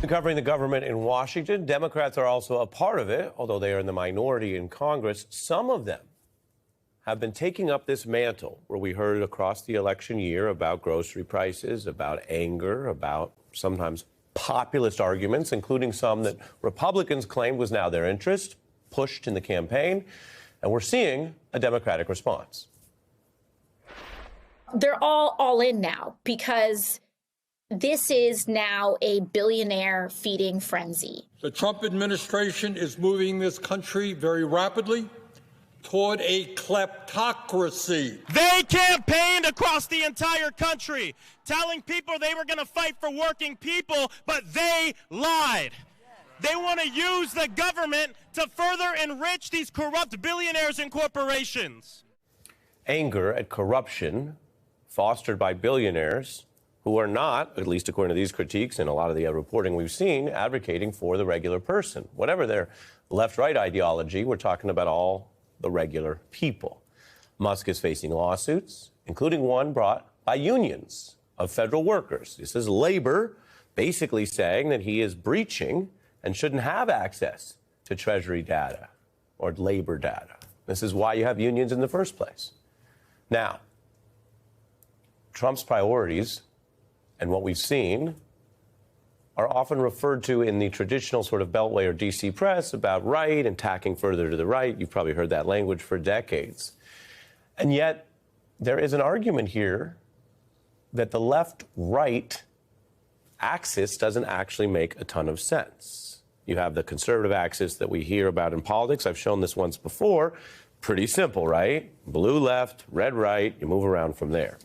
Covering the government in Washington, Democrats are also a part of it, although they are in the minority in Congress. Some of them have been taking up this mantle where we heard across the election year about grocery prices, about anger, about sometimes populist arguments, including some that Republicans claimed was now their interest, pushed in the campaign. And we're seeing a Democratic response. They're all in now because this is now a billionaire feeding frenzy. The Trump administration is moving this country very rapidly toward a kleptocracy. They campaigned across the entire country, telling people they were going to fight for working people, but they lied. They want to use the government to further enrich these corrupt billionaires and corporations. Anger at corruption fostered by billionaires who are not, at least according to these critiques and a lot of the reporting we've seen, advocating for the regular person. Whatever their left-right ideology, we're talking about all the regular people. Musk is facing lawsuits, including one brought by unions of federal workers. This is labor basically saying that he is breaching and shouldn't have access to Treasury data or labor data. This is why you have unions in the first place. Now, Trump's priorities and what we've seen are often referred to in the traditional sort of Beltway or D.C. press about right and tacking further to the right. You've probably heard that language for decades. And yet, there is an argument here that the left-right axis doesn't actually make a ton of sense. You have the conservative axis that we hear about in politics. I've shown this once before. Pretty simple, right? Blue left, red right, you move around from there.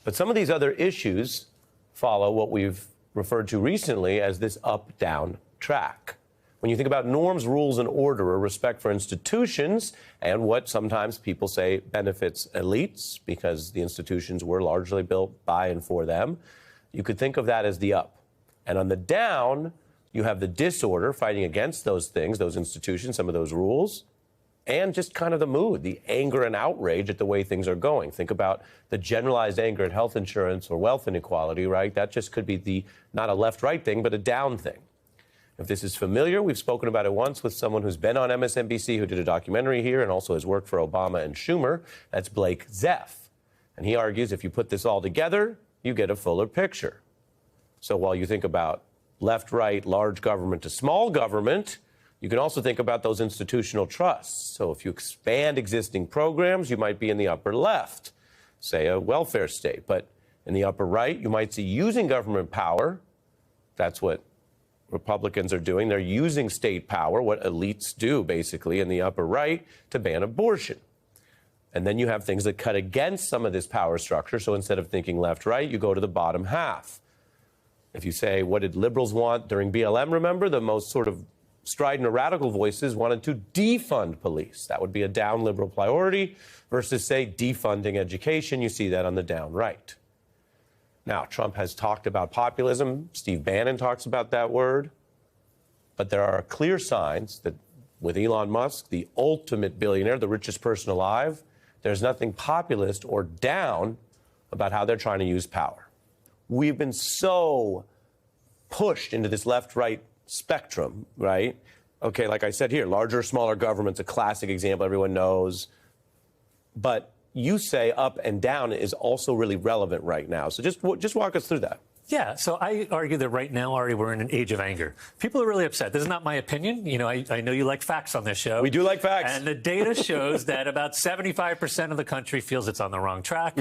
But some of these other issues follow what we've referred to recently as this up-down track. When you think about norms, rules, and order, or respect for institutions, and what sometimes people say benefits elites because the institutions were largely built by and for them, you could think of that as the up. And on the down, you have the disorder fighting against those things, those institutions, some of those rules, and just kind of the mood, the anger and outrage at the way things are going. Think about the generalized anger at health insurance or wealth inequality, right? That just could be not a left-right thing, but a down thing. If this is familiar, we've spoken about it once with someone who's been on MSNBC, who did a documentary here and also has worked for Obama and Schumer. That's Blake Zeff. And he argues if you put this all together, you get a fuller picture. So while you think about left-right, large government to small government, you can also think about those institutional trusts. So if you expand existing programs, you might be in the upper left, say a welfare state. But in the upper right, you might see using government power. That's what Republicans are doing. They're using state power, what elites do, basically, in the upper right, to ban abortion. And then you have things that cut against some of this power structure. So instead of thinking left-right, you go to the bottom half. If you say, what did liberals want during BLM, remember, the most sort of strident or radical voices wanted to defund police. That would be a down liberal priority versus, say, defunding education. You see that on the down right. Now, Trump has talked about populism. Steve Bannon talks about that word. But there are clear signs that with Elon Musk, the ultimate billionaire, the richest person alive, there's nothing populist or down about how they're trying to use power. We've been so pushed into this left-right spectrum, right? Okay, like I said here, larger, smaller government's a classic example everyone knows. But you say up and down is also really relevant right now. So just walk us through that. Yeah, so I argue that right now, Ari, we're in an age of anger. People are really upset. This is not my opinion. You know, I know you like facts on this show. We do like facts. And the data shows that about 75% of the country feels it's on the wrong track.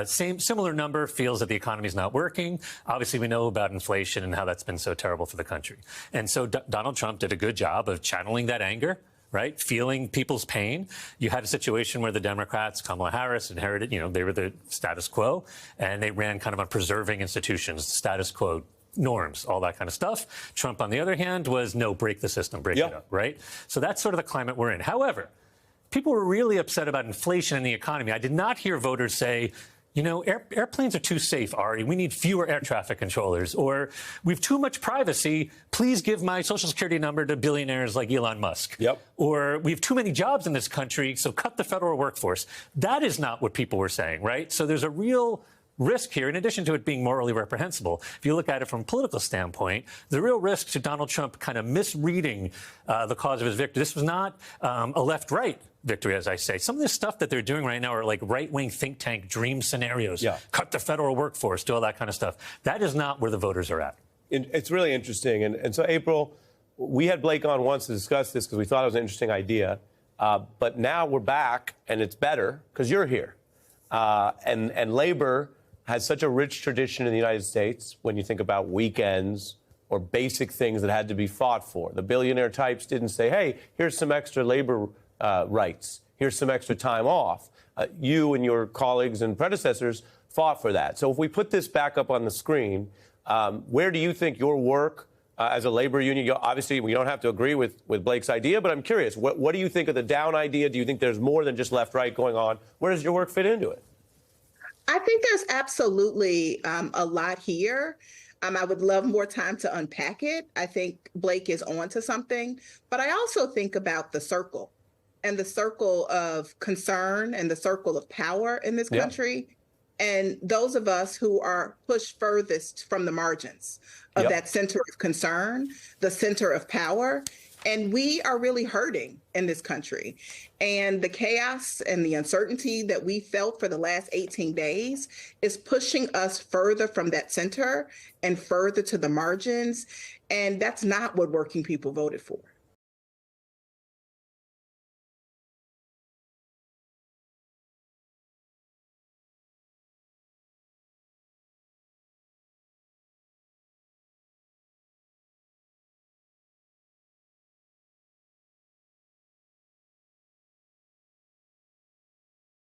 Similar number feels that the economy is not working. Obviously, we know about inflation and how that's been so terrible for the country. And so Donald Trump did a good job of channeling that anger, right? Feeling people's pain. You had a situation where the Democrats, Kamala Harris, inherited, they were the status quo, and they ran kind of on preserving institutions, status quo norms, all that kind of stuff. Trump, on the other hand, was no, break the system, break it up, right? So that's sort of the climate we're in. However, people were really upset about inflation in the economy. I did not hear voters say, airplanes are too safe, Ari. We need fewer air traffic controllers. Or we have too much privacy. Please give my Social Security number to billionaires like Elon Musk. Or we have too many jobs in this country, so cut the federal workforce. That is not what people were saying, right? So there's a real risk here, in addition to it being morally reprehensible, if you look at it from a political standpoint, the real risk to Donald Trump kind of misreading the cause of his victory. This was not a left-right victory, as I say. Some of this stuff that they're doing right now are like right-wing think tank dream scenarios. Yeah. Cut the federal workforce, do all that kind of stuff. That is not where the voters are at. It's really interesting. And so, April, we had Blake on once to discuss this because we thought it was an interesting idea. But now we're back, and it's better because you're here. And labor has such a rich tradition in the United States when you think about weekends or basic things that had to be fought for. The billionaire types didn't say, hey, here's some extra labor rights. Here's some extra time off. You and your colleagues and predecessors fought for that. So if we put this back up on the screen, where do you think your work as a labor union, obviously we don't have to agree with Blake's idea, but I'm curious, what do you think of the down idea? Do you think there's more than just left-right going on? Where does your work fit into it? I think there's absolutely a lot here. I would love more time to unpack it. I think Blake is onto something, but I also think about the circle and the circle of concern and the circle of power in this country. And those of us who are pushed furthest from the margins of that center of concern, the center of power. And we are really hurting in this country. And the chaos and the uncertainty that we felt for the last 18 days is pushing us further from that center and further to the margins. And that's not what working people voted for.